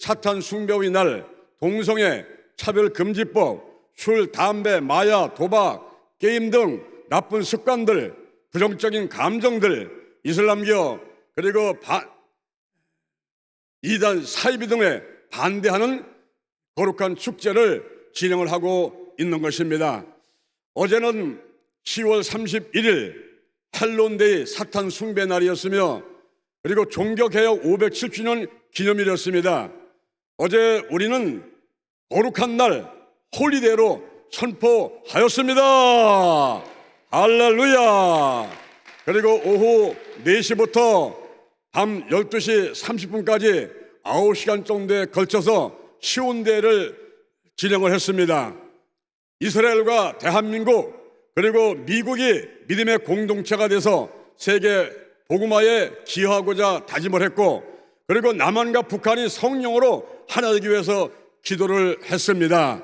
사탄 숭배의 날, 동성애, 차별금지법, 술, 담배, 마약, 도박, 게임 등 나쁜 습관들, 부정적인 감정들, 이슬람교 그리고 이단 사이비 등에 반대하는 거룩한 축제를 진행을 하고 있는 것입니다. 어제는 10월 31일 헬론데이 사탄 숭배 날이었으며 그리고 종교개혁 570주년 기념일이었습니다. 어제 우리는 거룩한 날 홀리데이로 선포하였습니다. 할렐루야. 그리고 오후 4시부터 밤 12시 30분까지 9시간 정도에 걸쳐서 시온대회를 진행을 했습니다. 이스라엘과 대한민국 그리고 미국이 믿음의 공동체가 돼서 세계 복음화에 기여하고자 다짐을 했고, 그리고 남한과 북한이 성령으로 하나 되기 위해서 기도를 했습니다.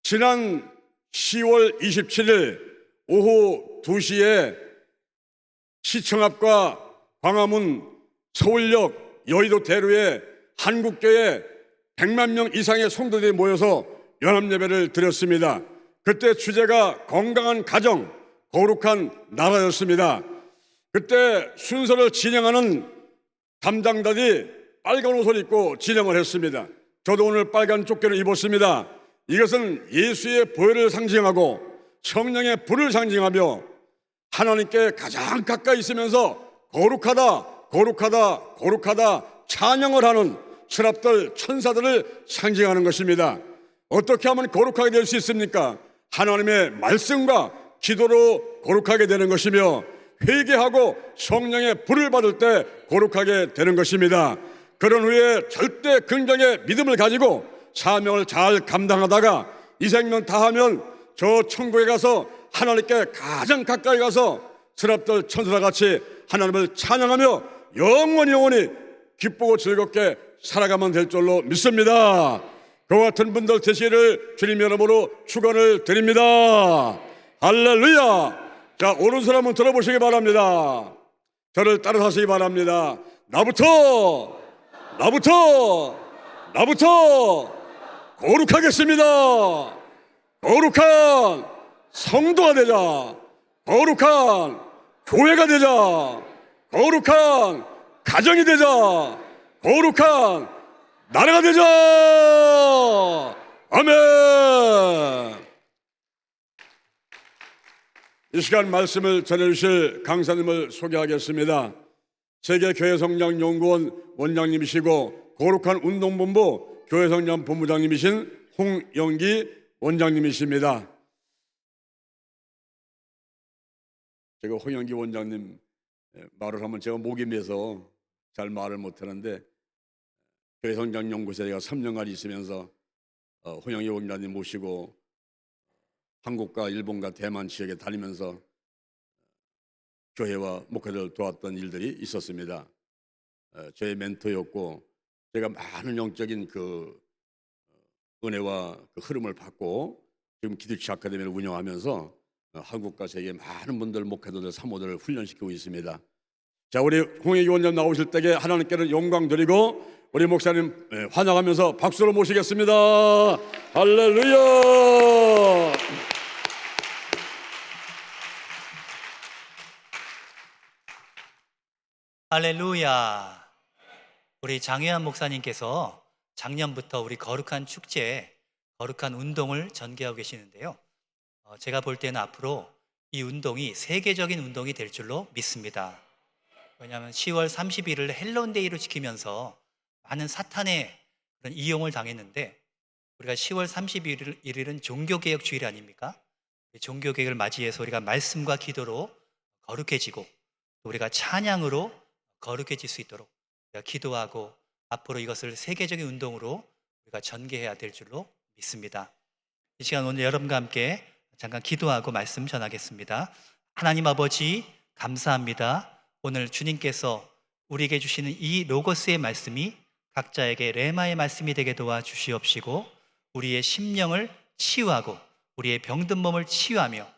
지난 10월 27일 오후 2시에 시청 앞과 광화문, 서울역, 여의도 대로에 한국교회 100만 명 이상의 성도들이 모여서 연합예배를 드렸습니다. 그때 주제가 건강한 가정, 거룩한 나라였습니다. 그때 순서를 진행하는 담당자들이 빨간 옷을 입고 진행을 했습니다. 저도 오늘 빨간 조끼를 입었습니다. 이것은 예수의 보혈을 상징하고 성령의 불을 상징하며 하나님께 가장 가까이 있으면서 거룩하다, 거룩하다, 거룩하다 찬양을 하는 스랍들, 천사들을 상징하는 것입니다. 어떻게 하면 거룩하게 될 수 있습니까? 하나님의 말씀과 기도로 거룩하게 되는 것이며 회개하고 성령의 불을 받을 때 거룩하게 되는 것입니다. 그런 후에 절대 긍정의 믿음을 가지고 사명을 잘 감당하다가 이 생명 다하면 저 천국에 가서 하나님께 가장 가까이 가서 스랍들 천사와 같이 하나님을 찬양하며 영원히 기쁘고 즐겁게 살아가면 될 줄로 믿습니다. 그와 같은 분들 되시기를 주님 이름으로 축원을 드립니다. 할렐루야. 자, 오른손 한번 들어보시기 바랍니다. 저를 따라하시기 바랍니다. 나부터 거룩하겠습니다. 거룩한 성도가 되자. 거룩한 교회가 되자. 거룩한 가정이 되자. 거룩한 나라가 되자. 아멘. 이 시간 말씀을 전해주실 강사님을 소개하겠습니다. 세계교회성장연구원 원장님이시고 거룩한 운동본부 교회성장 본부장님이신 홍영기 원장님이십니다. 제가 홍영기 원장님 말을 하면 제가 목이 메서 잘 말을 못하는데, 교회성장연구소에 제가 3년간 있으면서 홍영기 원장님 모시고 한국과 일본과 대만 지역에 다니면서 교회와 목회를 도왔던 일들이 있었습니다. 저의 멘토였고, 제가 많은 영적인 그 은혜와 그 흐름을 받고 지금 기도치 아카데미를 운영하면서 한국과 세계 많은 분들, 목회자들, 사모들을 훈련시키고 있습니다. 자, 우리 홍영기 원장 나오실 때에 하나님께는 영광 드리고 우리 목사님 환영하면서 박수로 모시겠습니다. 할렐루야. 할렐루야. 우리 장혜환 목사님께서 작년부터 우리 거룩한 축제, 거룩한 운동을 전개하고 계시는데요. 제가 볼 때는 앞으로 이 운동이 세계적인 운동이 될 줄로 믿습니다. 왜냐하면 10월 30일을 헬론데이로 지키면서 많은 사탄의 그런 이용을 당했는데, 우리가 10월 31일은 종교개혁 주일 아닙니까? 종교개혁을 맞이해서 우리가 말씀과 기도로 거룩해지고 또 우리가 찬양으로 거룩해질 수 있도록 우리가 기도하고 앞으로 이것을 세계적인 운동으로 우리가 전개해야 될 줄로 믿습니다. 이 시간 오늘 여러분과 함께 잠깐 기도하고 말씀 전하겠습니다. 하나님 아버지 감사합니다. 오늘 주님께서 우리에게 주시는 이 로고스의 말씀이 각자에게 레마의 말씀이 되게 도와주시옵시고 우리의 심령을 치유하고 우리의 병든 몸을 치유하며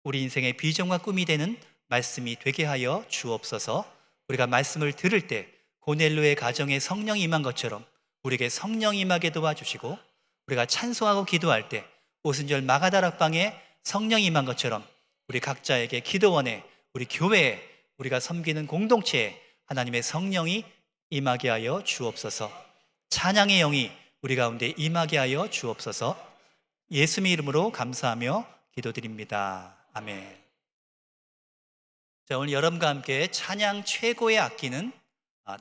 우리 인생의 비전과 꿈이 되는 말씀이 되게 하여 주옵소서. 우리가 말씀을 들을 때 고넬료의 가정에 성령이 임한 것처럼 우리에게 성령이 임하게 도와주시고 우리가 찬송하고 기도할 때 오순절 마가다락방에 성령이 임한 것처럼 우리 각자에게 기도원에 우리 교회에 우리가 섬기는 공동체에 하나님의 성령이 임하게 하여 주옵소서. 찬양의 영이 우리 가운데 임하게 하여 주옵소서. 예수님의 이름으로 감사하며 기도드립니다. 아멘. 자, 오늘 여러분과 함께 찬양 최고의 악기는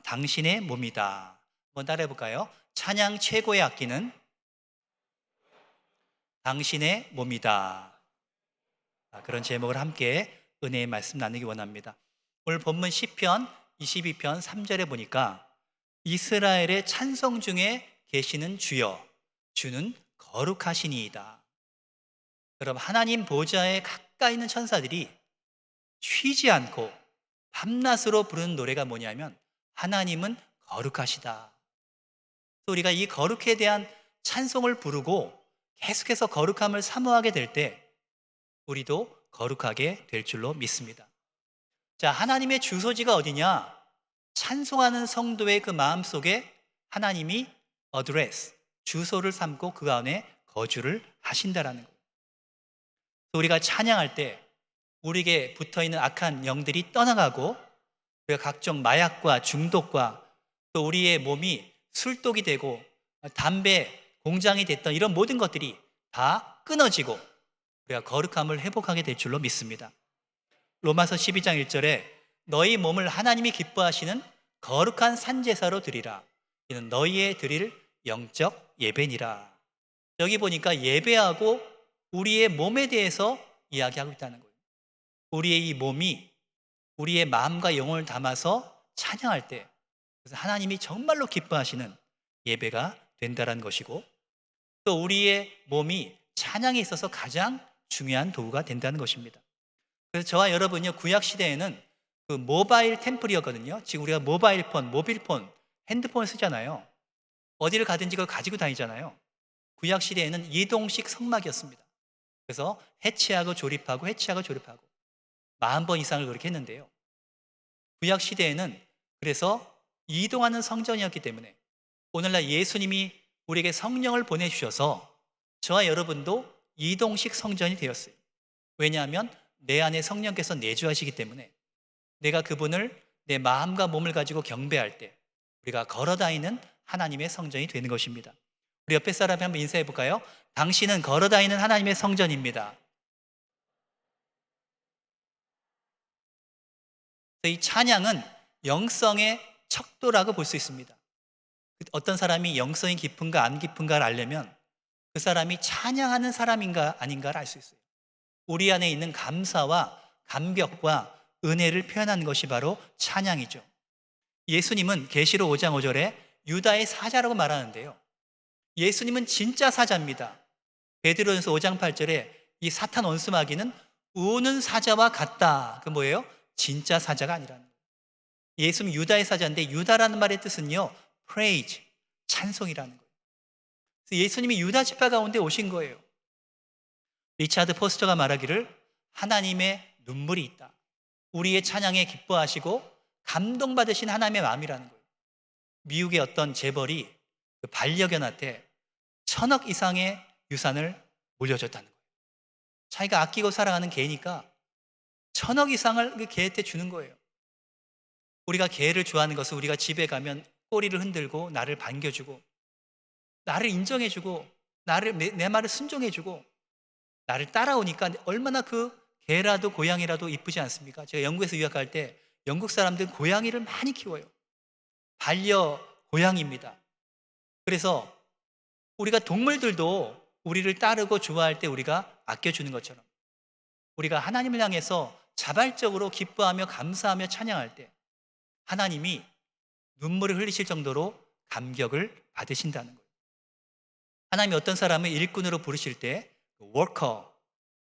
당신의 몸이다. 한번 따라해 볼까요? 찬양 최고의 악기는 당신의 몸이다. 그런 제목을 함께 은혜의 말씀 나누기 원합니다. 오늘 본문 시편 22편 3절에 보니까 이스라엘의 찬송 중에 계시는 주여, 주는 거룩하시니이다. 여러분, 하나님 보좌에 가까이 있는 천사들이 쉬지 않고 밤낮으로 부르는 노래가 뭐냐면 하나님은 거룩하시다. 우리가 이 거룩에 대한 찬송을 부르고 계속해서 거룩함을 사모하게 될 때 우리도 거룩하게 될 줄로 믿습니다. 자, 하나님의 주소지가 어디냐? 찬송하는 성도의 그 마음속에 하나님이 어드레스, 주소를 삼고 그 안에 거주를 하신다라는 거예요. 우리가 찬양할 때 우리에게 붙어있는 악한 영들이 떠나가고 우리가 각종 마약과 중독과 또 우리의 몸이 술독이 되고 담배 공장이 됐던 이런 모든 것들이 다 끊어지고 우리가 거룩함을 회복하게 될 줄로 믿습니다. 로마서 12장 1절에 너희 몸을 하나님이 기뻐하시는 거룩한 산제사로 드리라. 이는 너희의 드릴 영적 예배니라. 여기 보니까 예배하고 우리의 몸에 대해서 이야기하고 있다는 거예요. 우리의 이 몸이 우리의 마음과 영혼을 담아서 찬양할 때 그래서 하나님이 정말로 기뻐하시는 예배가 된다는 것이고 또 우리의 몸이 찬양에 있어서 가장 중요한 도구가 된다는 것입니다. 그래서 저와 여러분요, 구약 시대에는 그 모바일 템플이었거든요. 지금 우리가 모빌폰, 핸드폰을 쓰잖아요. 어디를 가든지 그걸 가지고 다니잖아요. 구약 시대에는 이동식 성막이었습니다. 그래서 해체하고 조립하고 해체하고 조립하고 40번 이상을 그렇게 했는데요. 구약 시대에는 그래서 이동하는 성전이었기 때문에 오늘날 예수님이 우리에게 성령을 보내주셔서 저와 여러분도 이동식 성전이 되었어요. 왜냐하면 내 안에 성령께서 내주하시기 때문에 내가 그분을 내 마음과 몸을 가지고 경배할 때 우리가 걸어다니는 하나님의 성전이 되는 것입니다. 우리 옆에 사람이 한번 인사해 볼까요? 당신은 걸어다니는 하나님의 성전입니다. 이 찬양은 영성의 척도라고 볼 수 있습니다. 어떤 사람이 영성이 깊은가 안 깊은가를 알려면 그 사람이 찬양하는 사람인가 아닌가를 알 수 있어요. 우리 안에 있는 감사와 감격과 은혜를 표현하는 것이 바로 찬양이죠. 예수님은 계시록 5장 5절에 유다의 사자라고 말하는데요. 예수님은 진짜 사자입니다. 베드로전서 5장 8절에 이 사탄 원수마귀는 우는 사자와 같다. 그 뭐예요? 진짜 사자가 아니라는 거예요. 예수는 유다의 사자인데 유다라는 말의 뜻은요, praise, 찬송이라는 거예요. 그래서 예수님이 유다 지파 가운데 오신 거예요. 리차드 포스터가 말하기를 하나님의 눈물이 있다. 우리의 찬양에 기뻐하시고 감동받으신 하나님의 마음이라는 거예요. 미국의 어떤 재벌이 그 반려견한테 1,000억 이상의 유산을 물려줬다는 거예요. 자기가 아끼고 사랑하는 개니까 1,000억 이상을 그 개한테 주는 거예요. 우리가 개를 좋아하는 것은 우리가 집에 가면 꼬리를 흔들고 나를 반겨주고 나를 인정해주고 내 말을 순종해주고 나를 따라오니까 얼마나 그 개라도 고양이라도 이쁘지 않습니까? 제가 영국에서 유학할 때 영국 사람들은 고양이를 많이 키워요. 반려 고양이입니다. 그래서 우리가 동물들도 우리를 따르고 좋아할 때 우리가 아껴주는 것처럼 우리가 하나님을 향해서 자발적으로 기뻐하며 감사하며 찬양할 때 하나님이 눈물을 흘리실 정도로 감격을 받으신다는 거예요. 하나님이 어떤 사람을 일꾼으로 부르실 때 워커,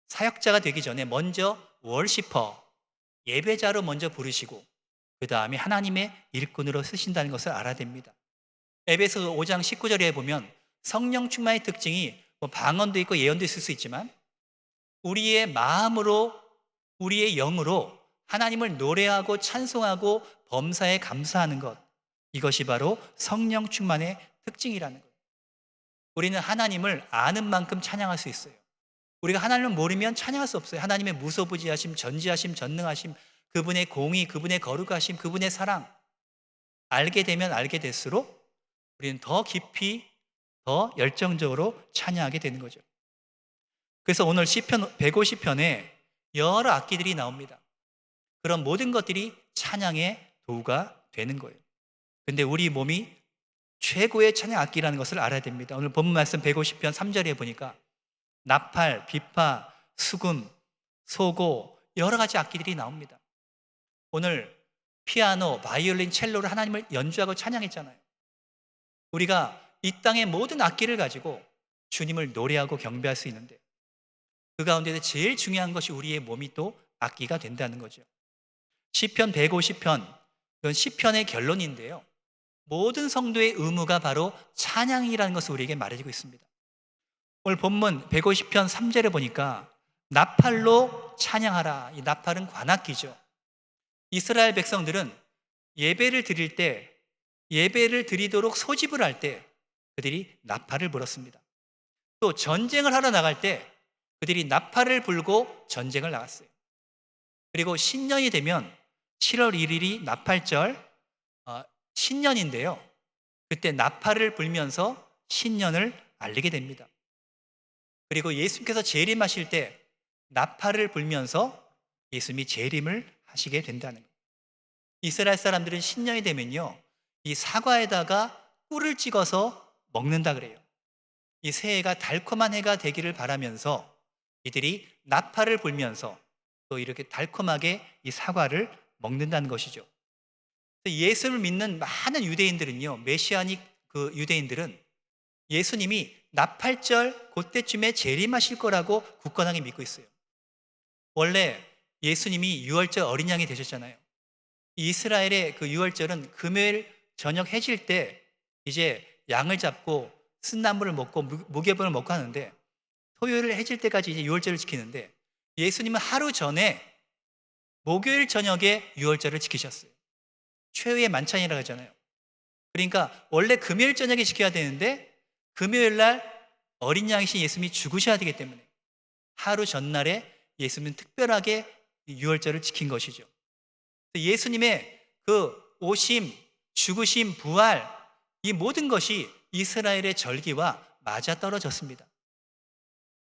사역자가 되기 전에 먼저 월시퍼, 예배자로 먼저 부르시고 그 다음에 하나님의 일꾼으로 쓰신다는 것을 알아야 됩니다. 에베소 5장 19절에 보면 성령 충만의 특징이 방언도 있고 예언도 있을 수 있지만 우리의 마음으로 우리의 영으로 하나님을 노래하고 찬송하고 범사에 감사하는 것, 이것이 바로 성령 충만의 특징이라는 거예요. 우리는 하나님을 아는 만큼 찬양할 수 있어요. 우리가 하나님을 모르면 찬양할 수 없어요. 하나님의 무소부지하심, 전지하심, 전능하심, 그분의 공의, 그분의 거룩하심, 그분의 사랑 알게 되면 알게 될수록 우리는 더 깊이, 더 열정적으로 찬양하게 되는 거죠. 그래서 오늘 시편 150편에 여러 악기들이 나옵니다. 그런 모든 것들이 찬양의 도구가 되는 거예요. 근데 우리 몸이 최고의 찬양 악기라는 것을 알아야 됩니다. 오늘 본문 말씀 150편 3절에 보니까 나팔, 비파, 수금, 소고 여러 가지 악기들이 나옵니다. 오늘 피아노, 바이올린, 첼로를 하나님을 연주하고 찬양했잖아요. 우리가 이 땅의 모든 악기를 가지고 주님을 노래하고 경배할 수 있는데 그 가운데서 제일 중요한 것이 우리의 몸이 또 악기가 된다는 거죠. 시편 150편, 이건 시편의 결론인데요. 모든 성도의 의무가 바로 찬양이라는 것을 우리에게 말해주고 있습니다. 오늘 본문 150편 3절에 보니까 나팔로 찬양하라. 이 나팔은 관악기죠. 이스라엘 백성들은 예배를 드릴 때, 예배를 드리도록 소집을 할 때 그들이 나팔을 불었습니다. 또 전쟁을 하러 나갈 때 그들이 나팔을 불고 전쟁을 나갔어요. 그리고 신년이 되면 7월 1일이 나팔절, 신년인데요. 그때 나팔을 불면서 신년을 알리게 됩니다. 그리고 예수님께서 재림하실 때 나팔을 불면서 예수님이 재림을 하시게 된다는 거예요. 이스라엘 사람들은 신년이 되면요, 이 사과에다가 꿀을 찍어서 먹는다 그래요. 이 새해가 달콤한 해가 되기를 바라면서 이들이 나팔을 불면서 또 이렇게 달콤하게 이 사과를 먹는다는 것이죠. 예수를 믿는 많은 유대인들은요, 메시아닉 그 유대인들은 예수님이 나팔절 그때쯤에 재림하실 거라고 굳건하게 믿고 있어요. 원래 예수님이 유월절 어린 양이 되셨잖아요. 이스라엘의 그 유월절은 금요일 저녁 해질 때 이제 양을 잡고 쓴나물을 먹고 무교병을 먹고 하는데 토요일 해질 때까지 이제 유월절을 지키는데 예수님은 하루 전에 목요일 저녁에 유월절을 지키셨어요. 최후의 만찬이라고 하잖아요. 그러니까 원래 금요일 저녁에 지켜야 되는데 금요일 날 어린 양이신 예수님이 죽으셔야 되기 때문에 하루 전날에 예수님은 특별하게 유월절을 지킨 것이죠. 예수님의 그 오심, 죽으심, 부활 이 모든 것이 이스라엘의 절기와 맞아떨어졌습니다.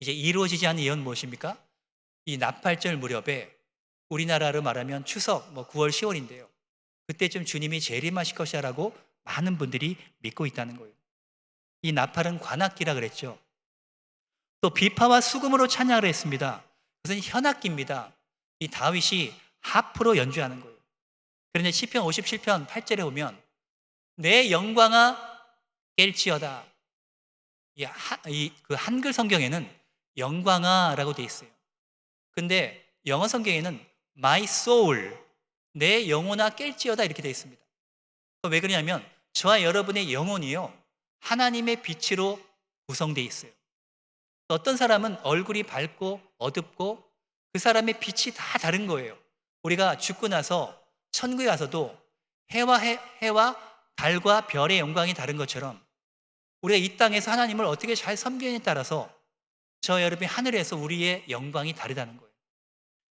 이제 이루어지지 않은 예언은 무엇입니까? 이 나팔절 무렵에 우리나라로 말하면 추석 9월 10월인데요. 그때쯤 주님이 재림하실 것이라고 많은 분들이 믿고 있다는 거예요. 이 나팔은 관악기라 그랬죠. 또 비파와 수금으로 찬양을 했습니다. 그것은 현악기입니다. 이 다윗이 하프로 연주하는 거예요. 그런데 시편 57편 8절에 보면 내 영광아 깰지어다. 그 한글 성경에는 영광아라고 되어 있어요. 근데 영어 성경에는 my soul, 내 영혼아 깰지어다 이렇게 되어 있습니다. 왜 그러냐면 저와 여러분의 영혼이요 하나님의 빛으로 구성되어 있어요. 어떤 사람은 얼굴이 밝고 어둡고 그 사람의 빛이 다 다른 거예요. 우리가 죽고 나서 천국에 가서도 해와 달과 별의 영광이 다른 것처럼 우리가 이 땅에서 하나님을 어떻게 잘 섬기느냐에 따라서 저 여러분이 하늘에서 우리의 영광이 다르다는 거예요.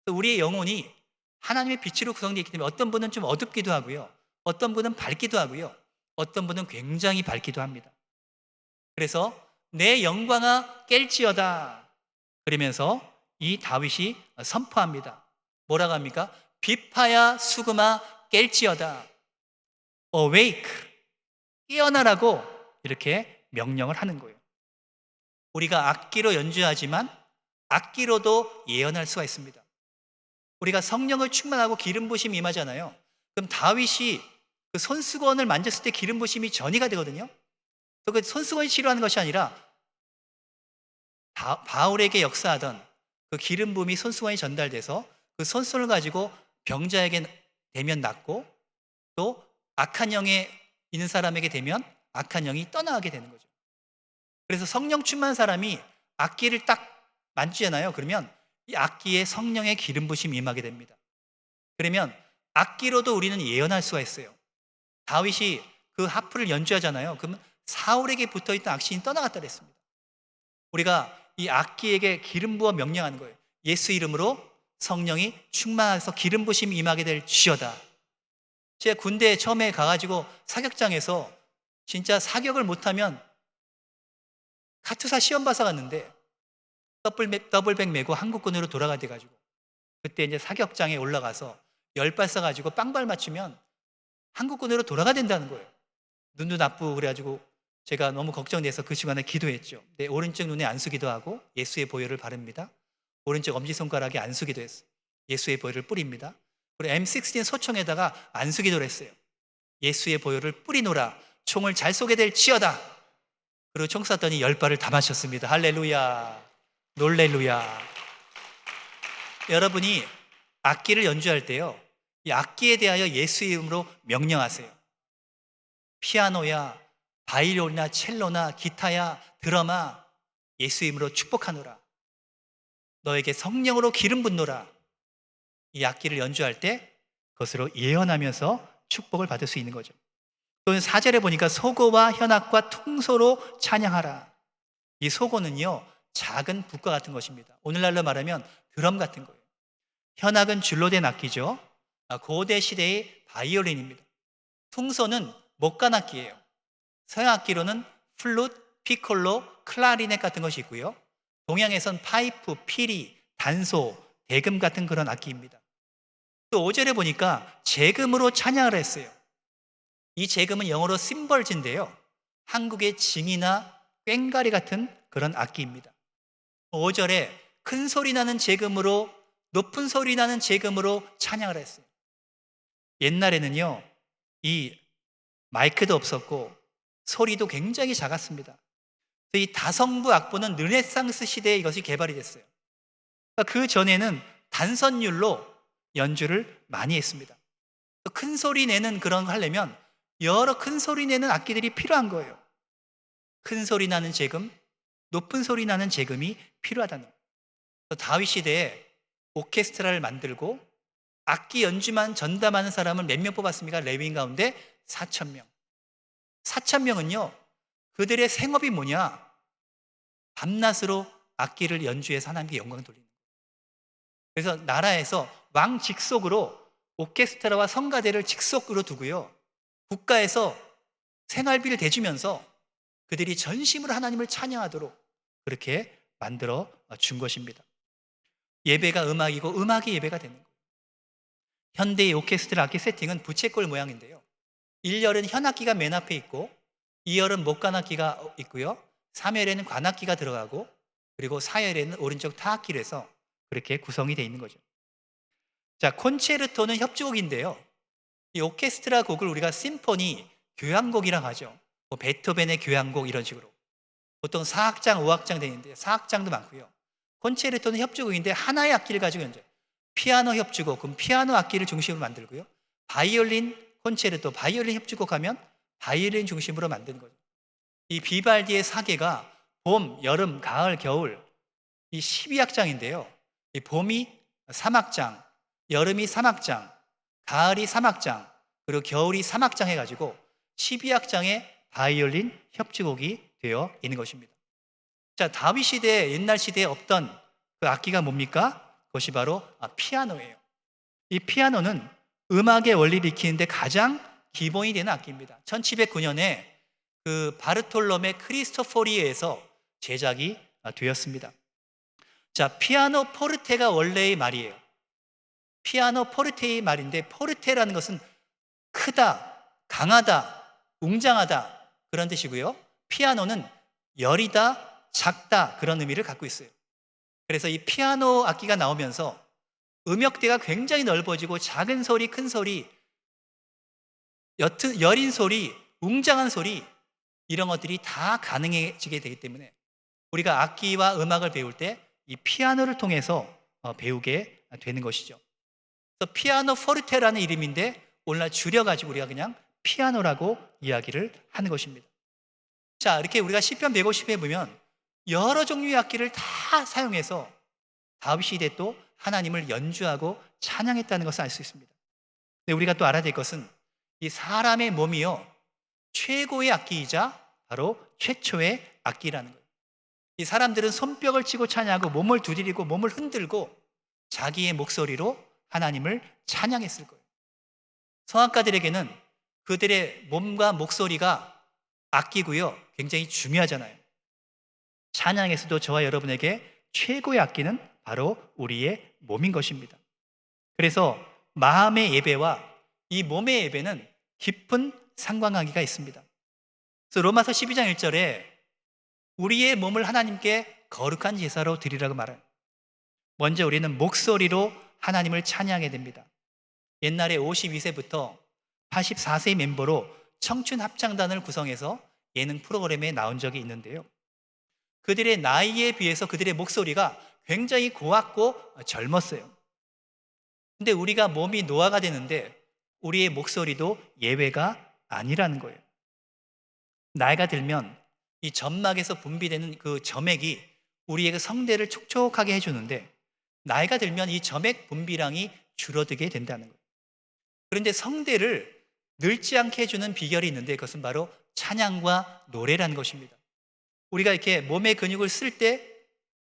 우리의 영혼이 하나님의 빛으로 구성되어 있기 때문에 어떤 분은 좀 어둡기도 하고요. 어떤 분은 밝기도 하고요. 어떤 분은 굉장히 밝기도 합니다. 그래서 내 영광아 깰지어다 그러면서 이 다윗이 선포합니다. 뭐라고 합니까? 비파야 수금아 깰지어다. Awake, 깨어나라고 이렇게 명령을 하는 거예요. 우리가 악기로 연주하지만 악기로도 예언할 수가 있습니다. 우리가 성령을 충만하고 기름 부심이 임하잖아요. 그럼 다윗이 그 손수건을 만졌을 때 기름 부심이 전이가 되거든요. 그 손수건이 치료하는 것이 아니라 바울에게 역사하던 그 기름 부음이 손수건에 전달돼서 그 손수건을 가지고 병자에게 대면 낫고 또 악한 영에 있는 사람에게 되면 악한 영이 떠나가게 되는 거죠. 그래서 성령 충만한 사람이 악기를 딱 만지잖아요. 그러면 이 악기에 성령의 기름 부심이 임하게 됩니다. 그러면 악기로도 우리는 예언할 수가 있어요. 다윗이 그 하프를 연주하잖아요. 그러면 사울에게 붙어있던 악신이 떠나갔다 그랬습니다. 우리가 이 악기에게 기름 부어 명령하는 거예요. 예수 이름으로 성령이 충만해서 기름 부심이 임하게 될 지어다. 제가 군대에 처음에 가가지고 사격장에서 진짜 사격을 못하면 카투사 시험 봐서 갔는데 더블백 메고 한국군으로 돌아가 돼가지고 그때 이제 사격장에 올라가서 10발 쏴가지고 빵발 맞추면 한국군으로 돌아가 된다는 거예요. 눈도 나쁘고 그래가지고 제가 너무 걱정돼서 그 시간에 기도했죠. 내 오른쪽 눈에 안수기도 하고 예수의 보혈을 바릅니다. 오른쪽 엄지손가락에 안수기도 했어요. 예수의 보혈을 뿌립니다. 그리고 M16 소총에다가 안수기도를 했어요. 예수의 보혈을 뿌리노라. 총을 잘 쏘게 될 지어다. 그리고 총 쐈더니 10발을 다 맞췄습니다. 할렐루야. 놀렐루야. 여러분이 악기를 연주할 때요, 이 악기에 대하여 예수의 이름으로 명령하세요. 피아노야, 바이올리나 첼로나 기타야, 드러마, 예수의 이름으로 축복하노라. 너에게 성령으로 기름 붓노라. 이 악기를 연주할 때 그것으로 예언하면서 축복을 받을 수 있는 거죠. 또는 4절에 보니까 소고와 현악과 통소로 찬양하라. 이 소고는요, 작은 북과 같은 것입니다. 오늘날로 말하면 드럼 같은 거예요. 현악은 줄로 된 악기죠. 고대 시대의 바이올린입니다. 통소는 목관악기예요. 서양 악기로는 플룻, 피콜로, 클라리넷 같은 것이 있고요. 동양에선 파이프, 피리, 단소, 대금 같은 그런 악기입니다. 또 5절에 보니까 재금으로 찬양을 했어요. 이 재금은 영어로 심벌즈인데요, 한국의 징이나 꽹과리 같은 그런 악기입니다. 5절에 큰 소리 나는 재금으로, 높은 소리 나는 재금으로 찬양을 했어요. 옛날에는요, 이 마이크도 없었고 소리도 굉장히 작았습니다. 이 다성부 악보는 르네상스 시대에 이것이 개발이 됐어요. 그 전에는 단선율로 연주를 많이 했습니다. 큰 소리 내는 그런 거 하려면 여러 큰 소리 내는 악기들이 필요한 거예요. 큰 소리 나는 재금, 높은 소리 나는 재금이 필요하다는 거예요. 다윗 시대에 오케스트라를 만들고 악기 연주만 전담하는 사람을 몇 명 뽑았습니까? 레위인 가운데 4,000명. 4,000명은요, 그들의 생업이 뭐냐? 밤낮으로 악기를 연주해서 하나님께 영광 돌리는 거예요. 그래서 나라에서 왕 직속으로 오케스트라와 성가대를 직속으로 두고요, 국가에서 생활비를 대주면서 그들이 전심으로 하나님을 찬양하도록 그렇게 만들어 준 것입니다. 예배가 음악이고 음악이 예배가 되는 거예요. 현대의 오케스트라 악기 세팅은 부채꼴 모양인데요, 1열은 현악기가 맨 앞에 있고 2열은 목관악기가 있고요, 3열에는 관악기가 들어가고 그리고 4열에는 오른쪽 타악기로 해서 그렇게 구성이 되어 있는 거죠. 자, 콘체르토는 협주곡인데요, 이 오케스트라 곡을 우리가 심포니, 교향곡이라고 하죠. 뭐 베토벤의 교향곡 이런 식으로 보통 4악장, 5악장 되는데 4악장도 많고요. 콘체르토는 협주곡인데 하나의 악기를 가지고 연주해요. 피아노 협주곡, 그럼 피아노 악기를 중심으로 만들고요. 바이올린 콘체르토, 바이올린 협주곡 하면 바이올린 중심으로 만드는 거죠. 이 비발디의 사계가 봄, 여름, 가을, 겨울 이 12악장인데요. 이 봄이 3악장, 여름이 3악장, 가을이 3악장, 그리고 겨울이 3악장 해가지고 12악장의 바이올린 협주곡이 되어 있는 것입니다. 자, 다윗 시대, 옛날 시대에 없던 그 악기가 뭡니까? 그것이 바로 피아노예요. 이 피아노는 음악의 원리를 익히는데 가장 기본이 되는 악기입니다. 1709년에 그 바르톨로메 크리스토포리에서 제작이 되었습니다. 자, 피아노 포르테가 원래의 말이에요. 피아노 포르테의 말인데, 포르테라는 것은 크다, 강하다, 웅장하다 그런 뜻이고요. 피아노는 여리다, 작다 그런 의미를 갖고 있어요. 그래서 이 피아노 악기가 나오면서 음역대가 굉장히 넓어지고 작은 소리, 큰 소리, 여린 소리, 웅장한 소리 이런 것들이 다 가능해지게 되기 때문에 우리가 악기와 음악을 배울 때 이 피아노를 통해서 배우게 되는 것이죠. 그래서 피아노 포르테라는 이름인데 오늘날 줄여가지고 우리가 그냥 피아노라고 이야기를 하는 것입니다. 자, 이렇게 우리가 시편 150에 보면 여러 종류의 악기를 다 사용해서 다윗 시대 또 하나님을 연주하고 찬양했다는 것을 알 수 있습니다. 근데 우리가 또 알아야 될 것은 이 사람의 몸이요 최고의 악기이자 바로 최초의 악기라는 거예요. 이 사람들은 손뼉을 치고 찬양하고 몸을 두드리고 몸을 흔들고 자기의 목소리로 하나님을 찬양했을 거예요. 성악가들에게는 그들의 몸과 목소리가 악기고요, 굉장히 중요하잖아요. 찬양에서도 저와 여러분에게 최고의 악기는 바로 우리의 몸인 것입니다. 그래서 마음의 예배와 이 몸의 예배는 깊은 상관관계가 있습니다. 그래서 로마서 12장 1절에 우리의 몸을 하나님께 거룩한 제사로 드리라고 말해요. 먼저 우리는 목소리로 하나님을 찬양해야 됩니다. 옛날에 52세부터 84세 멤버로 청춘 합창단을 구성해서 예능 프로그램에 나온 적이 있는데요. 그들의 나이에 비해서 그들의 목소리가 굉장히 고왔고 젊었어요. 근데 우리가 몸이 노화가 되는데 우리의 목소리도 예외가 아니라는 거예요. 나이가 들면 이 점막에서 분비되는 그 점액이 우리의 그 성대를 촉촉하게 해주는데 나이가 들면 이 점액 분비량이 줄어들게 된다는 거예요. 그런데 성대를 늙지 않게 해주는 비결이 있는데 그것은 바로 찬양과 노래라는 것입니다. 우리가 이렇게 몸의 근육을 쓸 때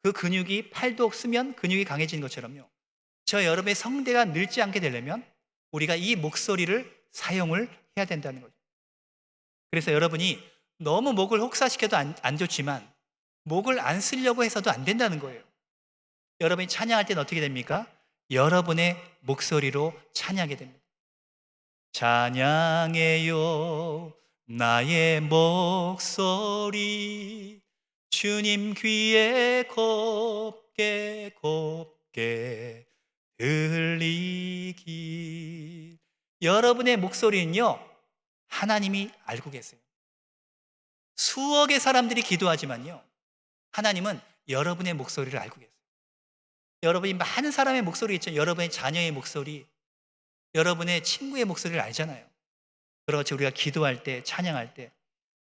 그 근육이 팔도 쓰면 근육이 강해지는 것처럼요, 저 여러분의 성대가 늙지 않게 되려면 우리가 이 목소리를 사용을 해야 된다는 거죠. 그래서 여러분이 너무 목을 혹사시켜도 안 좋지만 목을 안 쓰려고 해서도 안 된다는 거예요. 여러분이 찬양할 때는 어떻게 됩니까? 여러분의 목소리로 찬양하게 됩니다. 찬양해요 나의 목소리 주님 귀에 곱게 곱게 들리기. 여러분의 목소리는요, 하나님이 알고 계세요. 수억의 사람들이 기도하지만요, 하나님은 여러분의 목소리를 알고 계세요. 여러분이 많은 사람의 목소리 있죠. 여러분의 자녀의 목소리, 여러분의 친구의 목소리를 알잖아요. 그렇지, 우리가 기도할 때, 찬양할 때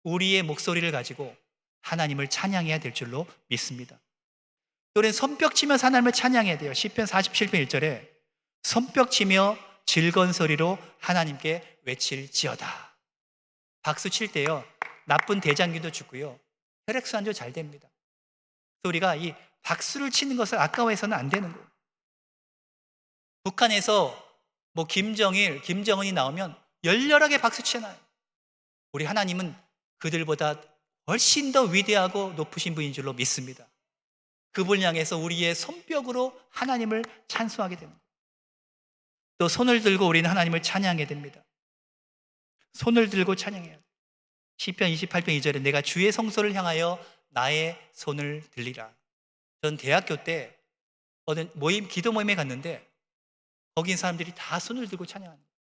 우리의 목소리를 가지고 하나님을 찬양해야 될 줄로 믿습니다. 또 우리는 손뼉 치면서 하나님을 찬양해야 돼요. 시편 47편 1절에 손뼉 치며 즐거운 소리로 하나님께 외칠지어다. 박수 칠 때요, 나쁜 대장균도 죽고요, 혈액순환도 잘 됩니다. 그래서 우리가 이 박수를 치는 것을 아까워해서는 안 되는 거예요. 북한에서 뭐 김정일, 김정은이 나오면 열렬하게 박수 치잖아요. 우리 하나님은 그들보다 훨씬 더 위대하고 높으신 분인 줄로 믿습니다. 그분을 향해서 우리의 손뼉으로 하나님을 찬송하게 됩니다. 또 손을 들고 우리는 하나님을 찬양하게 됩니다. 손을 들고 찬양해야 돼요. 시편 28편 2절에 내가 주의 성소를 향하여 나의 손을 들리라. 전 대학교 때 어떤 기도 모임에 갔는데 거기 사람들이 다 손을 들고 찬양합니다.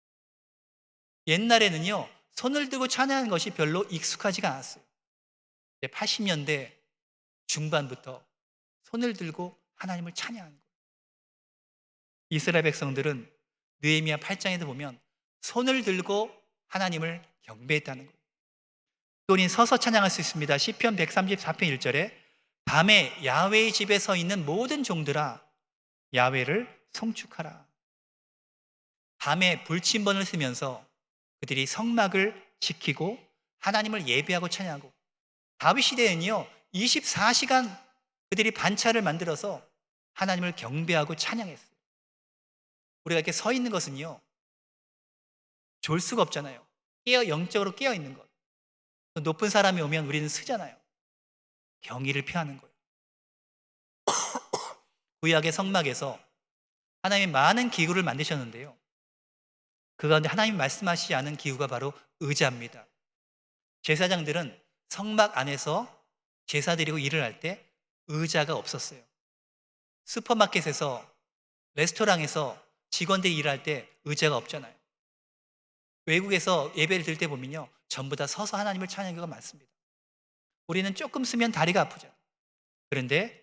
옛날에는요, 손을 들고 찬양하는 것이 별로 익숙하지가 않았어요. 80년대 중반부터 손을 들고 하나님을 찬양하는 거예요. 이스라엘 백성들은 느헤미야 8장에도 보면 손을 들고 하나님을 경배했다는 거예요. 또 우리는 서서 찬양할 수 있습니다. 시편 134편 1절에 밤에 야훼의 집에 서 있는 모든 종들아 야훼를 송축하라. 밤에 불침번을 쓰면서 그들이 성막을 지키고 하나님을 예배하고 찬양하고, 다윗 시대에는요 24시간 그들이 반차를 만들어서 하나님을 경배하고 찬양했어요. 우리가 이렇게 서 있는 것은요 졸 수가 없잖아요. 영적으로 깨어 있는 것. 높은 사람이 오면 우리는 쓰잖아요. 경의를 표하는 거예요. 구약의 성막에서 하나님이 많은 기구를 만드셨는데요, 그 가운데 하나님이 말씀하시지 않은 기구가 바로 의자입니다. 제사장들은 성막 안에서 제사 드리고 일을 할 때 의자가 없었어요. 슈퍼마켓에서, 레스토랑에서 직원들이 일할 때 의자가 없잖아요. 외국에서 예배를 드릴 때 보면요 전부 다 서서 하나님을 찬양하는 경우가 많습니다. 우리는 조금 쓰면 다리가 아프죠. 그런데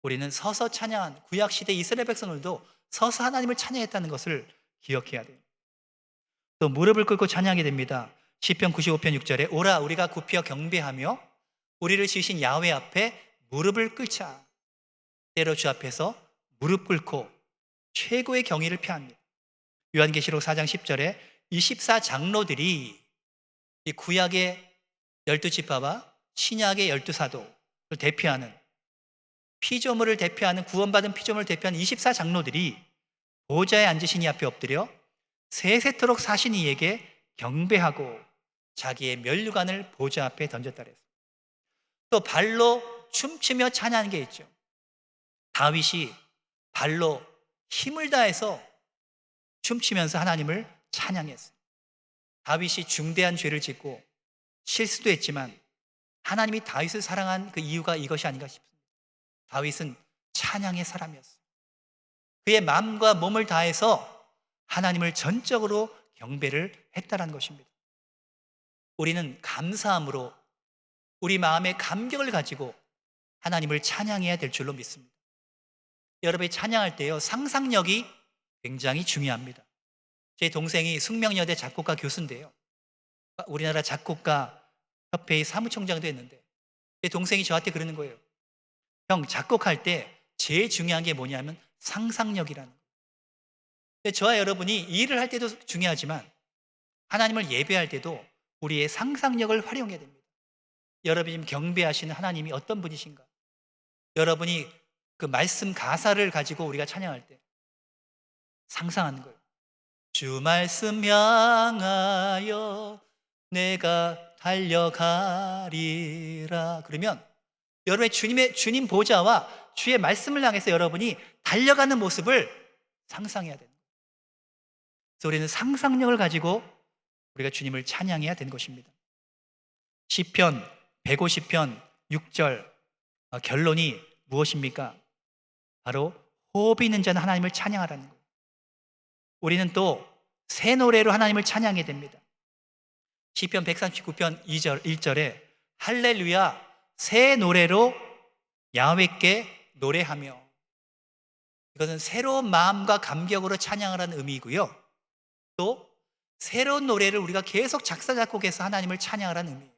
우리는 서서 찬양한, 구약시대 이스라엘 백성들도 서서 하나님을 찬양했다는 것을 기억해야 돼요. 또 무릎을 꿇고 찬양하게 됩니다. 시편 95편 6절에 오라 우리가 굽혀 경배하며 우리를 지으신 야훼 앞에 무릎을 꿇자. 때로 주 앞에서 무릎 꿇고 최고의 경의를 표합니다. 요한계시록 4장 10절에 24장로들이 이 구약의 12지파와 신약의 12사도를 대표하는 피조물을 대표하는 구원받은 피조물을 대표하는 24장로들이 보좌에 앉으신 이 앞에 엎드려 세세토록 사신 이에게 경배하고 자기의 면류관을 보좌 앞에 던졌다 그랬어요. 또 발로 춤추며 찬양하는 게 있죠. 다윗이 발로 힘을 다해서 춤추면서 하나님을 찬양했어요. 다윗이 중대한 죄를 짓고 실수도 했지만 하나님이 다윗을 사랑한 그 이유가 이것이 아닌가 싶습니다. 다윗은 찬양의 사람이었어요. 그의 마음과 몸을 다해서 하나님을 전적으로 경배를 했다는 것입니다. 우리는 감사함으로 우리 마음의 감격을 가지고 하나님을 찬양해야 될 줄로 믿습니다. 여러분이 찬양할 때요, 상상력이 굉장히 중요합니다. 제 동생이 숙명여대 작곡가 교수인데요, 우리나라 작곡가 협회의 사무총장도 했는데 제 동생이 저한테 그러는 거예요. 형, 작곡할 때 제일 중요한 게 뭐냐면 상상력이라는 거예요. 근데 저와 여러분이 일을 할 때도 중요하지만 하나님을 예배할 때도 우리의 상상력을 활용해야 됩니다. 여러분이 지금 경배하시는 하나님이 어떤 분이신가? 여러분이 그 말씀 가사를 가지고 우리가 찬양할 때 상상하는 거예요. 주 말씀 향하여 내가 달려가리라. 그러면 여러분의 주님 보좌와 주의 말씀을 향해서 여러분이 달려가는 모습을 상상해야 되는 거예요. 그래서 우리는 상상력을 가지고 우리가 주님을 찬양해야 되는 것입니다. 시편 150편 6절 결론이 무엇입니까? 바로 호흡이 있는 자는 하나님을 찬양하라는 거예요. 우리는 또 새 노래로 하나님을 찬양해야 됩니다. 시편 139편 1절에 할렐루야 새 노래로 야훼께 노래하며, 이것은 새로운 마음과 감격으로 찬양하라는 의미이고요, 또 새로운 노래를 우리가 계속 작사 작곡해서 하나님을 찬양하라는 의미예요.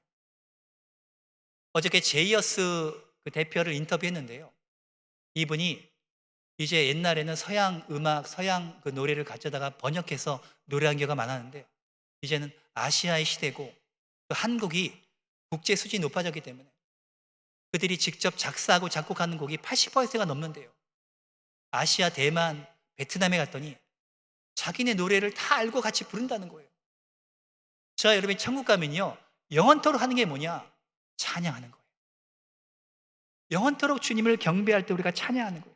어저께 제이어스 그 대표를 인터뷰했는데요, 이분이 이제 옛날에는 서양 음악, 서양 그 노래를 가져다가 번역해서 노래한 경우가 많았는데 이제는 아시아의 시대고 또 한국이 국제 수준이 높아졌기 때문에 그들이 직접 작사하고 작곡하는 곡이 80%가 넘는데요. 아시아, 대만, 베트남에 갔더니 자기네 노래를 다 알고 같이 부른다는 거예요. 저와 여러분이 천국 가면요, 영원토록 하는 게 뭐냐? 찬양하는 거예요. 영원토록 주님을 경배할 때 우리가 찬양하는 거예요.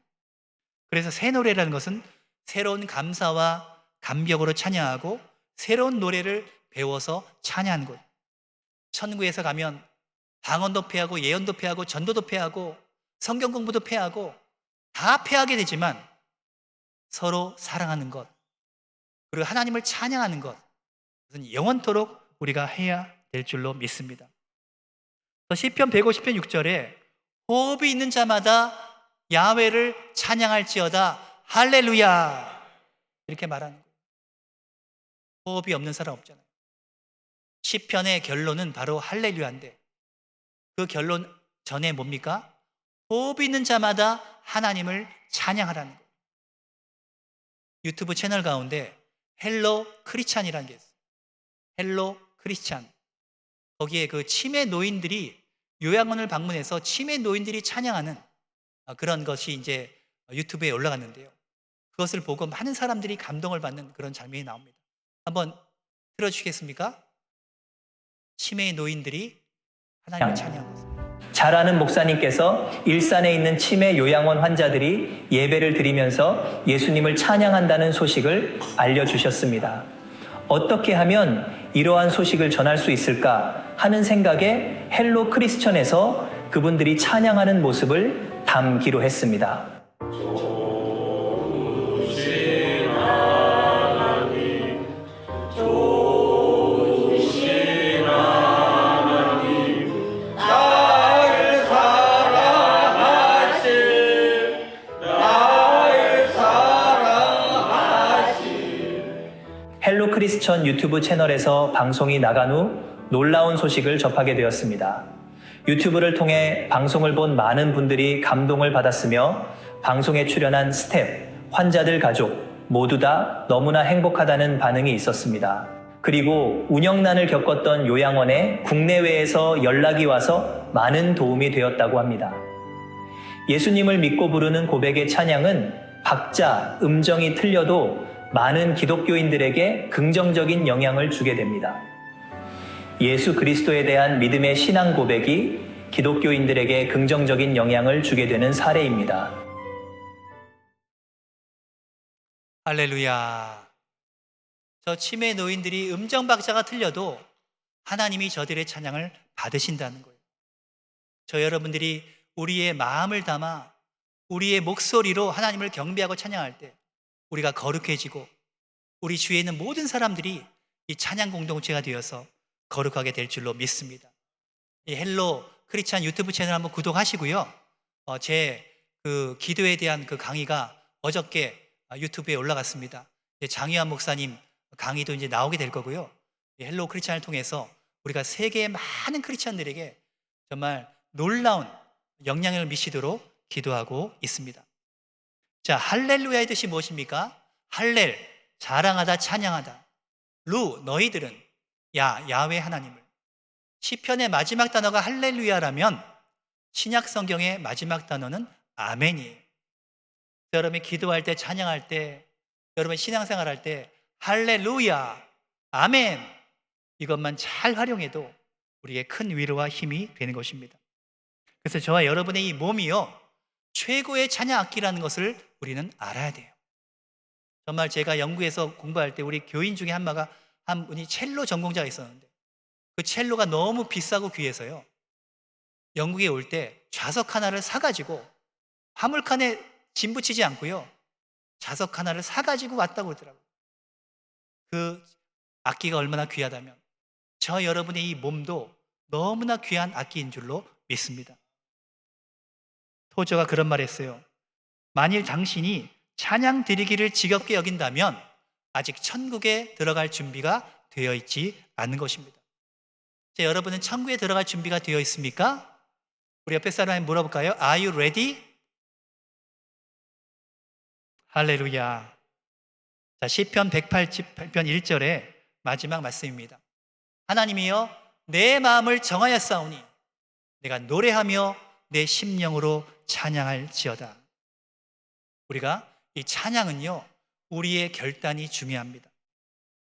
그래서 새 노래라는 것은 새로운 감사와 감격으로 찬양하고 새로운 노래를 배워서 찬양하는 거예요. 천국에서 가면 방언도 패하고 예언도 패하고 전도도 패하고 성경 공부도 패하고 다 패하게 되지만 서로 사랑하는 것, 그리고 하나님을 찬양하는 것, 그것은 영원토록 우리가 해야 될 줄로 믿습니다. 시편 150편 6절에 호흡이 있는 자마다 야훼를 찬양할지어다 할렐루야 이렇게 말하는 거예요. 호흡이 없는 사람 없잖아요. 시편의 결론은 바로 할렐루야인데 그 결론 전에 뭡니까? 호흡이 있는 자마다 하나님을 찬양하라는 거예요. 유튜브 채널 가운데 헬로 크리스찬이라는 게 있어요. 헬로 크리스찬. 거기에 그 치매 노인들이 요양원을 방문해서 치매 노인들이 찬양하는 그런 것이 이제 유튜브에 올라갔는데요, 그것을 보고 많은 사람들이 감동을 받는 그런 장면이 나옵니다. 한번 틀어주시겠습니까? 치매 노인들이 하나님을 찬양하는 것입니다. 잘 아는 목사님께서 일산에 있는 치매 요양원 환자들이 예배를 드리면서 예수님을 찬양한다는 소식을 알려주셨습니다. 어떻게 하면 이러한 소식을 전할 수 있을까 하는 생각에 헬로 크리스천에서 그분들이 찬양하는 모습을 담기로 했습니다. 헬로 크리스천 유튜브 채널에서 방송이 나간 후 놀라운 소식을 접하게 되었습니다. 유튜브를 통해 방송을 본 많은 분들이 감동을 받았으며 방송에 출연한 스태프, 환자들 가족 모두 다 너무나 행복하다는 반응이 있었습니다. 그리고 운영난을 겪었던 요양원에 국내외에서 연락이 와서 많은 도움이 되었다고 합니다. 예수님을 믿고 부르는 고백의 찬양은 박자, 음정이 틀려도 많은 기독교인들에게 긍정적인 영향을 주게 됩니다. 예수 그리스도에 대한 믿음의 신앙 고백이 기독교인들에게 긍정적인 영향을 주게 되는 사례입니다. 할렐루야. 저 치매 노인들이 음정 박자가 틀려도 하나님이 저들의 찬양을 받으신다는 거예요. 저 여러분들이 우리의 마음을 담아 우리의 목소리로 하나님을 경배하고 찬양할 때 우리가 거룩해지고 우리 주위에 있는 모든 사람들이 이 찬양 공동체가 되어서 거룩하게 될 줄로 믿습니다. 이 헬로 크리스찬 유튜브 채널 한번 구독하시고요. 제 그 기도에 대한 그 강의가 어저께 유튜브에 올라갔습니다. 장유한 목사님 강의도 이제 나오게 될 거고요. 이 헬로 크리스찬을 통해서 우리가 세계의 많은 크리스찬들에게 정말 놀라운 영향을 미치도록 기도하고 있습니다. 자, 할렐루야의 뜻이 무엇입니까? 할렐, 자랑하다, 찬양하다. 루, 너희들은 야훼 하나님을. 시편의 마지막 단어가 할렐루야라면 신약 성경의 마지막 단어는 아멘이에요. 여러분이 기도할 때, 찬양할 때, 여러분 신앙생활 할 때 할렐루야, 아멘 이것만 잘 활용해도 우리에게 큰 위로와 힘이 되는 것입니다. 그래서 저와 여러분의 이 몸이요 최고의 찬양 악기라는 것을 우리는 알아야 돼요. 정말 제가 영국에서 공부할 때 우리 교인 중에 한 분이 첼로 전공자가 있었는데 그 첼로가 너무 비싸고 귀해서요 영국에 올 때 좌석 하나를 사가지고 화물칸에 짐 붙이지 않고요 좌석 하나를 사가지고 왔다고 그러더라고요. 그 악기가 얼마나 귀하다면 저 여러분의 이 몸도 너무나 귀한 악기인 줄로 믿습니다. 토저가 그런 말 했어요. 만일 당신이 찬양 드리기를 지겹게 여긴다면 아직 천국에 들어갈 준비가 되어 있지 않은 것입니다. 자, 여러분은 천국에 들어갈 준비가 되어 있습니까? 우리 옆에 사람에 물어볼까요? Are you ready? 할렐루야. 자, 시편 108편 1절에 마지막 말씀입니다. 하나님이여 내 마음을 정하였사오니 내가 노래하며 내 심령으로 찬양할지어다. 우리가 이 찬양은요 우리의 결단이 중요합니다.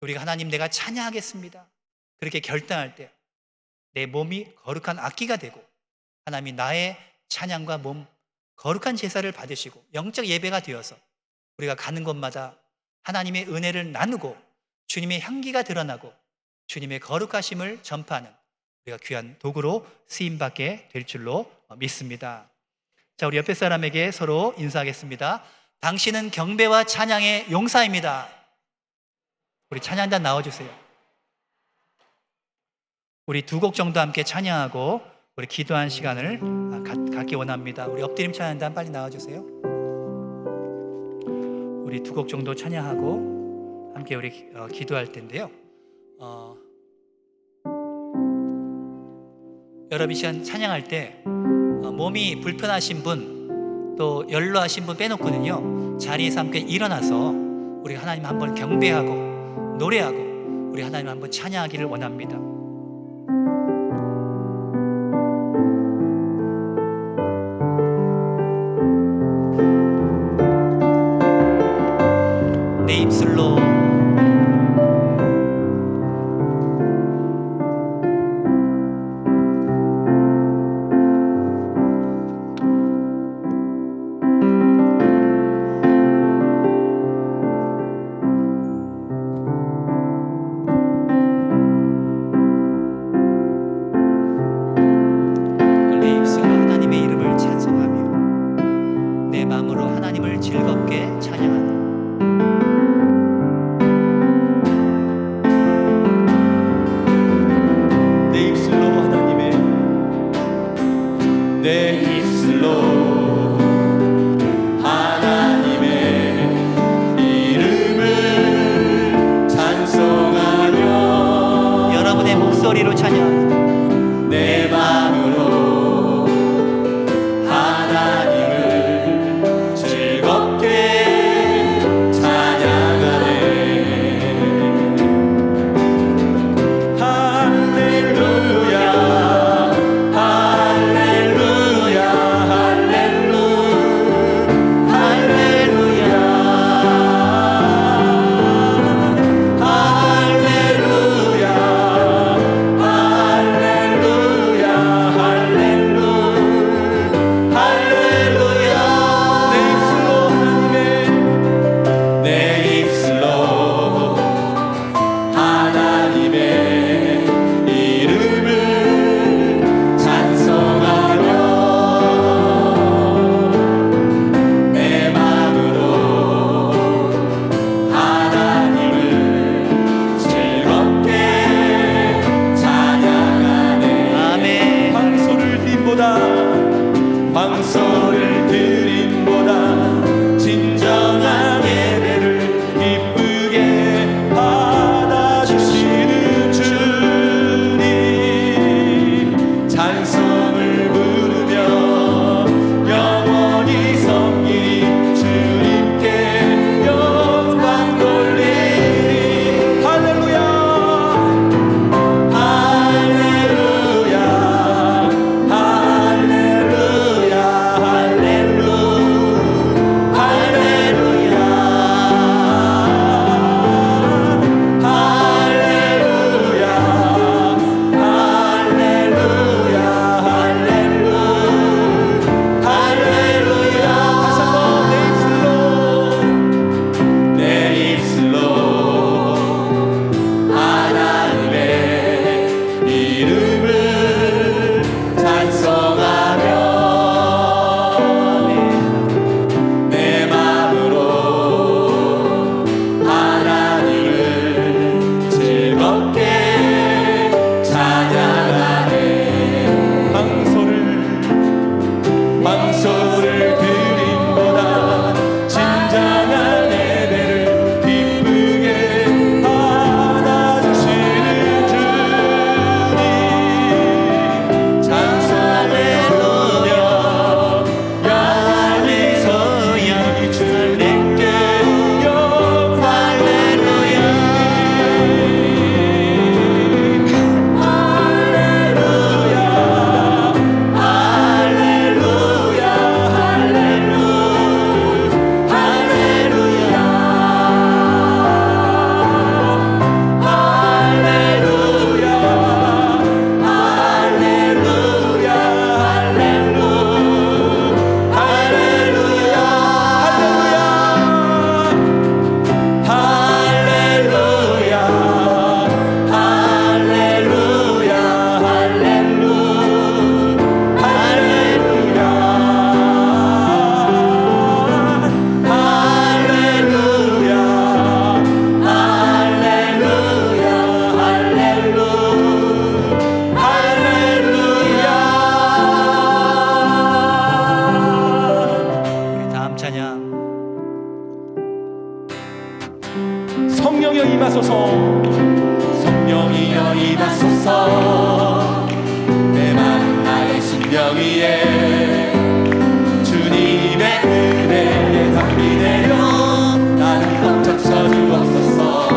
우리가 하나님 내가 찬양하겠습니다 그렇게 결단할 때 내 몸이 거룩한 악기가 되고 하나님이 나의 찬양과 몸 거룩한 제사를 받으시고 영적 예배가 되어서 우리가 가는 곳마다 하나님의 은혜를 나누고 주님의 향기가 드러나고 주님의 거룩하심을 전파하는 우리가 귀한 도구로 쓰임받게 될 줄로 믿습니다. 자, 우리 옆에 사람에게 서로 인사하겠습니다. 당신은 경배와 찬양의 용사입니다. 우리 찬양단 나와주세요. 우리 두 곡 정도 함께 찬양하고 우리 기도한 시간을 갖기 원합니다. 우리 엎드림 찬양단 빨리 나와주세요. 우리 두 곡 정도 찬양하고 함께 우리 기도할 텐데요. 여러분 이 시간 찬양할 때 몸이 불편하신 분, 또 연로하신 분 빼놓고는요 자리에서 함께 일어나서 우리 하나님 한번 경배하고 노래하고 우리 하나님 한번 찬양하기를 원합니다. 내 입술로 하나님의 이름을 찬송하며 내 마음으로 하나님을 즐겁게 찬양하는 목소리로 찬양. 내 마음으로 하나님을 즐겁게 찬양하네. 황소를 드림보다 진정한 예배를 기쁘게 받아주시는 주님, 찬송을 부르며 영원히 섬기리. 주님께 영광 돌리리. 할렐루야 할렐루야 할렐루야 성령이여 임하소서. 성령이여 임하소서. 내 마음 나의 심령 위에 주님의 은혜에 담비 내려 나는 멈춰서 주옵소서.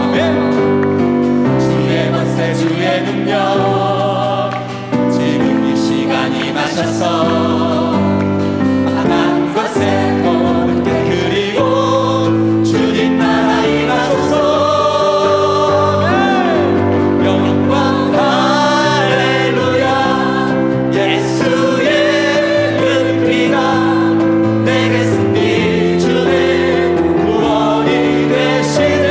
주의 권세 주의 능력 지금 이 시간 임하셔서 한 곳에 모든 그리고 주님 나라 임하소서. 영광 할렐루야. 예수의 그 피가 내게 승리 주네 구원이 되시네.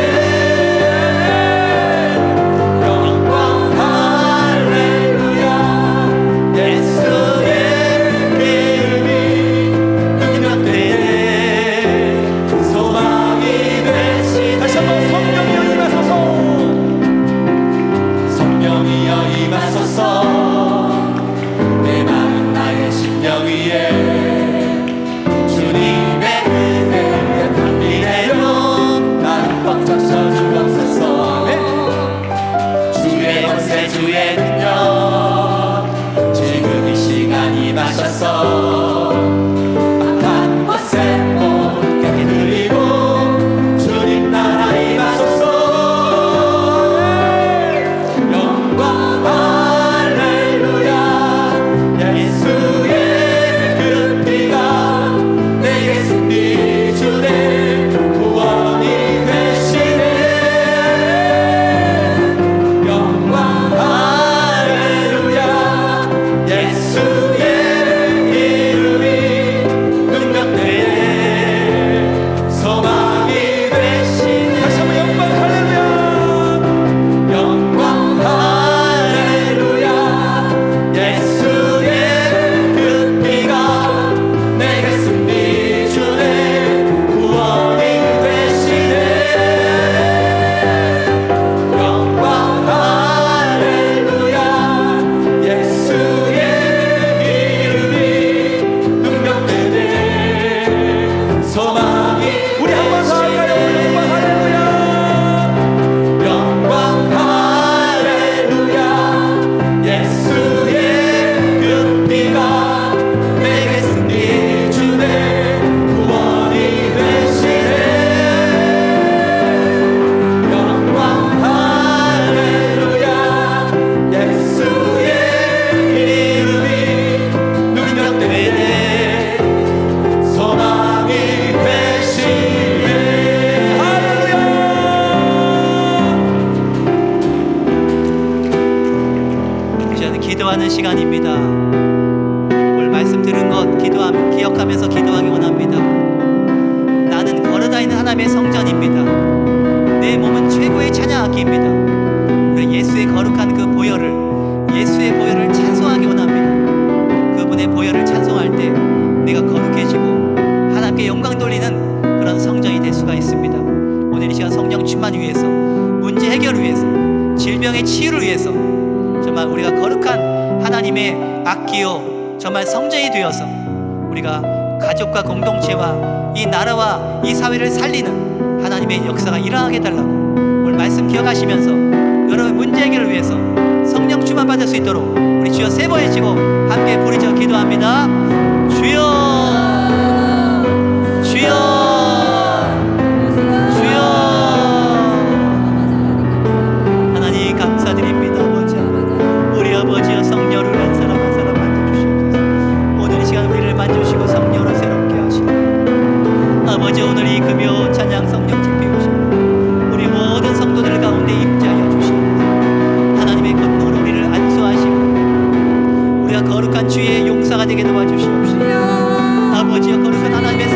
영광 할렐루야. 예수의 이름이 흑역대에 소망이 되시네. 다시 한번 성령이여 임하소서. 성령이여 임하소서. 내 마음 나의 심령 위에 주님의 은혜에 담비 내려 나는 벅차서 주옵소서. 주의 권세 주의 능력 지금 이 시간 임하셔서 한 곳에 모든 그리고 주님 나라 임하소서. 영광 할렐루야. 예수의 그 피가 내게 승리 주네 구원이 되시네. 영광 할렐루야. 예수의 이름이 시간입니다. 오늘 말씀 들은 것 기억하면서 기도하기 원합니다. 나는 걸어다니는 하나님의 성전입니다. 내 몸은 최고의 찬양악기입니다. 우리 예수의 거룩한 그 보혈을, 예수의 보혈을 찬송하기 원합니다. 그분의 보혈을 찬송할 때 내가 거룩해지고 하나님께 영광 돌리는 그런 성전이 될 수가 있습니다. 오늘 이 시간 성령 충만 위해서, 문제 해결을 위해서, 질병의 치유를 위해서 정말 우리가 거룩한 하나님의 악기요 정말 성전이 되어서 우리가 가족과 공동체와 이 나라와 이 사회를 살리는 하나님의 역사가 일어나게 해달라고 오늘 말씀 기억하시면서 여러분 문제 해결을 위해서 성령 충만 받을 수 있도록 우리 주여 세 번 외치고 함께 부르짖어 기도합니다. 주여, 주여, 주여. 하나님 감사드립니다. 아버지, 우리 아버지여 성령을 한 사람 한 사람 만져주시옵소서. 오늘 이 시간 우리를 만져주시고 성령으로 새롭게 하시고 아버지, 오늘 이 금요 찬양 성령 집회 오시고 우리 모든 성도들 가운데 임재하여 주시옵소서. 하나님의 권능으로 우리를 안수하시고 우리가 거룩한 주의 용사가 되게 도와주시옵소서. 아버지여 거룩한 하나님의